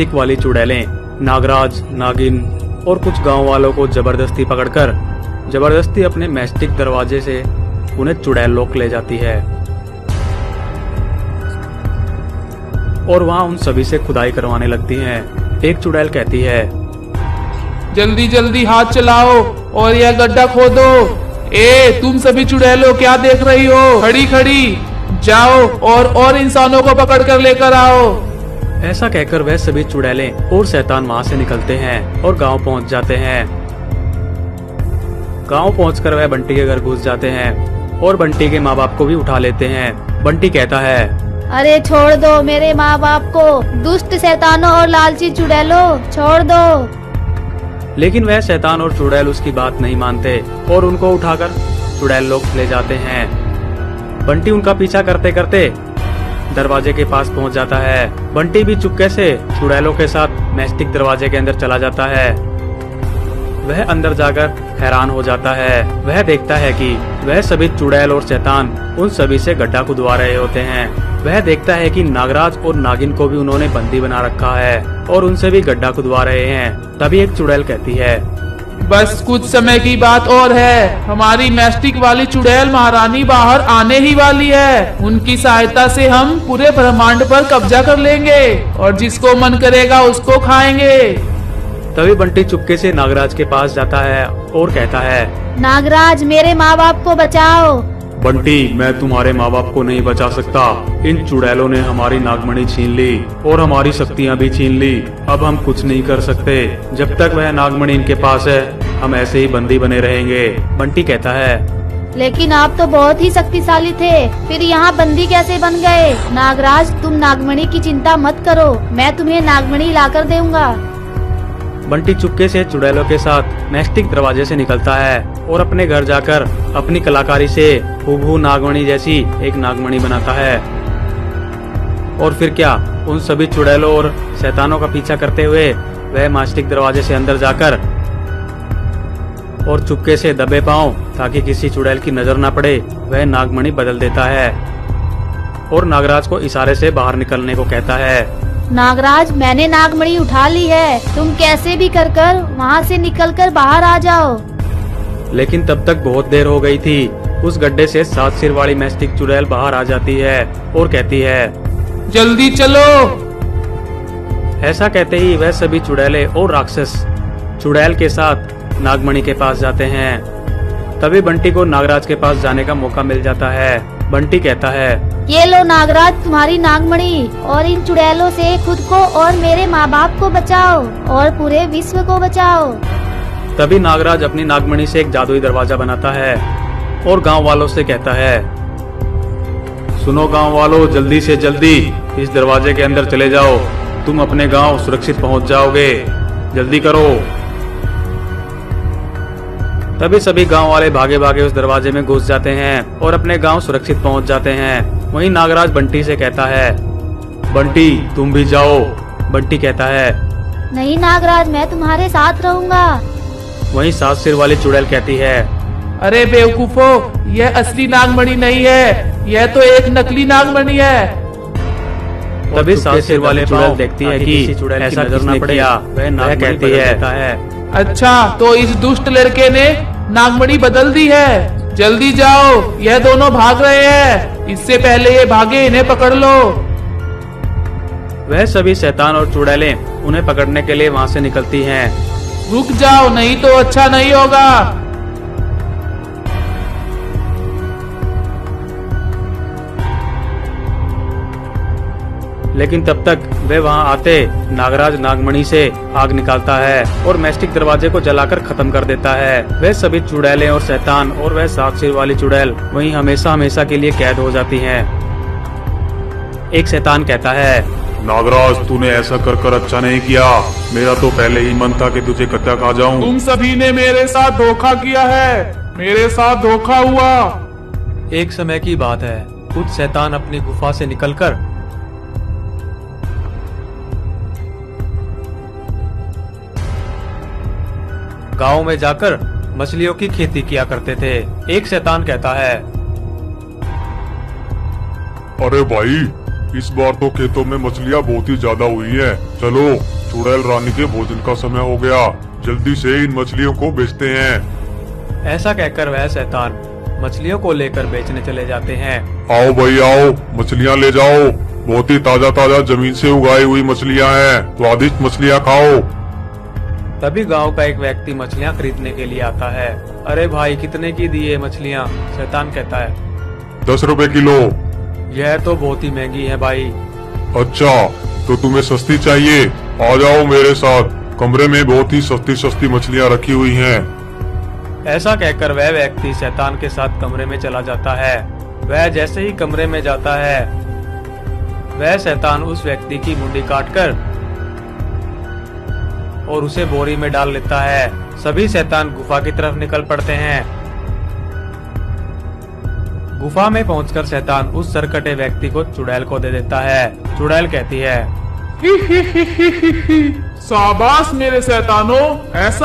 Mastic वाली चुड़ैलें नागराज, नागिन और कुछ गांव वालों को जबरदस्ती अपने मैस्टिक दरवाजे से उन्हें चुड़ैल लोक ले जाती है और वहां उन सभी से खुदाई करवाने लगती हैं। एक चुड़ैल कहती है, जल्दी जल्दी हाथ चलाओ और यह गड्ढा खोदो। तुम सभी चुड़ैलों क्या देख रही हो? खड़ी खड़ी जाओ और इंसानों को पकड़ कर लेकर आओ। ऐसा कहकर वह सभी चुड़ैलें और शैतान वहां से निकलते हैं और गांव पहुंच जाते हैं। गांव पहुंचकर वह बंटी के घर घुस जाते हैं और बंटी के माँ बाप को भी उठा लेते हैं। बंटी कहता है, अरे छोड़ दो मेरे माँ बाप को, दुष्ट शैतानों और लालची चुड़ैलों, छोड़ दो। लेकिन वह शैतान और चुड़ैल उसकी बात नहीं मानते और उनको उठाकर चुड़ैल लोक ले जाते हैं। बंटी उनका पीछा करते करते दरवाजे के पास पहुंच जाता है। बंटी भी चुपके से चुड़ैलों के साथ मैस्टिक दरवाजे के अंदर चला जाता है। वह अंदर जाकर हैरान हो जाता है। वह देखता है कि वह सभी चुड़ैल और शैतान उन सभी से गड्ढा खुदवा रहे होते हैं। वह देखता है कि नागराज और नागिन को भी उन्होंने बंदी बना रखा है और उनसे भी गड्ढा खुदवा रहे हैं। तभी एक चुड़ैल कहती है, बस कुछ समय की बात और है, हमारी मैस्टिक वाली चुड़ैल महारानी बाहर आने ही वाली है। उनकी सहायता से हम पूरे ब्रह्मांड पर कब्जा कर लेंगे और जिसको मन करेगा उसको खाएंगे। तभी बंटी चुपके से नागराज के पास जाता है और कहता है, नागराज मेरे माँ बाप को बचाओ। बंटी, मैं तुम्हारे माँ बाप को नहीं बचा सकता। इन चुड़ैलों ने हमारी नागमणि छीन ली और हमारी शक्तियाँ भी छीन ली। अब हम कुछ नहीं कर सकते। जब तक वह नागमणि इनके पास है हम ऐसे ही बंदी बने रहेंगे। बंटी कहता है, लेकिन आप तो बहुत ही शक्तिशाली थे, फिर यहाँ बंदी कैसे बन गए? नागराज तुम नागमणि की चिंता मत करो, मैं तुम्हें नागमणि लाकर दूंगा। बंटी चुपके से चुड़ैलों के साथ मैस्टिक दरवाजे से निकलता है और अपने घर जाकर अपनी कलाकारी से हूबहू नागमणि जैसी एक नागमणि बनाता है। और फिर क्या, उन सभी चुड़ैलों और शैतानों का पीछा करते हुए वह मैस्टिक दरवाजे से अंदर जाकर और चुपके से दबे पांव ताकि किसी चुड़ैल की नजर न पड़े वह नागमणि बदल देता है और नागराज को इशारे से बाहर निकलने को कहता है। नागराज मैंने नागमणि उठा ली है, तुम कैसे भी कर वहाँ से निकलकर बाहर आ जाओ। लेकिन तब तक बहुत देर हो गई थी। उस गड्ढे से 7 सिर वाली मैस्टिक चुड़ैल बाहर आ जाती है और कहती है, जल्दी चलो। ऐसा कहते ही वह सभी चुड़ैलें और राक्षस चुड़ैल के साथ नागमणि के पास जाते हैं। तभी बंटी को नागराज के पास जाने का मौका मिल जाता है। बंटी कहता है, ये लो नागराज तुम्हारी नागमणि, और इन चुड़ैलों से खुद को और मेरे माँ बाप को बचाओ और पूरे विश्व को बचाओ। तभी नागराज अपनी नागमणि से एक जादुई दरवाजा बनाता है और गांव वालों से कहता है, सुनो गांव वालों, जल्दी से जल्दी इस दरवाजे के अंदर चले जाओ, तुम अपने गांव सुरक्षित पहुंच जाओगे, जल्दी करो। तभी सभी गांव वाले भागे भागे उस दरवाजे में घुस जाते हैं और अपने गांव सुरक्षित पहुंच जाते हैं। वहीं नागराज बंटी से कहता है, बंटी तुम भी जाओ। बंटी कहता है, नहीं नागराज मैं तुम्हारे साथ रहूंगा। वहीं 7 सिर वाली चुड़ैल कहती है, अरे बेवकूफो, यह असली नागमणि नहीं है, यह तो एक नकली नागमणि है। तभी 7 सिर वाली चुड़ैल देखती है कि ऐसा नजर न पड़े, वह कहती है, अच्छा तो इस दुष्ट लड़के ने नागमणि बदल दी है, जल्दी जाओ, यह दोनों भाग रहे हैं, इससे पहले ये भागे इन्हें पकड़ लो। वह सभी शैतान और चुड़ैलें उन्हें पकड़ने के लिए वहां से निकलती हैं। रुक जाओ नहीं तो अच्छा नहीं होगा। लेकिन तब तक वे वहां आते नागराज नागमणि से आग निकालता है और मैस्टिक दरवाजे को जलाकर खत्म कर देता है। वे सभी चुड़ैलें और शैतान और वह 7 सिर वाली चुड़ैल वहीं हमेशा हमेशा के लिए कैद हो जाती हैं। एक शैतान कहता है, नागराज तूने ऐसा कर अच्छा नहीं किया, मेरा तो पहले ही मन था कि तुझे कत्या खा जाऊं। तुम सभी ने मेरे साथ धोखा किया है, मेरे साथ धोखा हुआ। एक समय की बात है, कुछ शैतान अपनी गुफा से निकलकर गांव में जाकर मछलियों की खेती किया करते थे। एक शैतान कहता है, अरे भाई इस बार तो खेतों में मछलियाँ बहुत ही ज्यादा हुई हैं, चलो, चुड़ैल रानी के भोजन का समय हो गया, जल्दी से इन मछलियों को बेचते हैं। ऐसा कहकर वह शैतान मछलियों को लेकर बेचने चले जाते हैं। आओ भाई आओ, मछलियाँ ले जाओ, बहुत ही ताजा ताजा जमीन से उगाई हुई मछलियाँ हैं, स्वादिष्ट मछलियाँ खाओ। तभी गांव का एक व्यक्ति मछलियाँ खरीदने के लिए आता है। अरे भाई, कितने की दी है मछलियाँ? शैतान कहता है 10 रुपए किलो। यह तो बहुत ही महंगी है भाई। अच्छा, तो तुम्हें सस्ती चाहिए? आ जाओ मेरे साथ, कमरे में बहुत ही सस्ती सस्ती मछलियाँ रखी हुई हैं। ऐसा कहकर वह व्यक्ति शैतान के साथ कमरे में चला जाता है। वह जैसे ही कमरे में जाता है, वह शैतान उस व्यक्ति की मुंडी काटकर और उसे बोरी में डाल लेता है। सभी शैतान गुफा की तरफ निकल पड़ते हैं। गुफा में पहुंचकर शैतान उस सरकटे व्यक्ति को चुड़ैल को दे देता है। चुड़ैल कहती है शाबाश मेरे शैतानों, ऐसा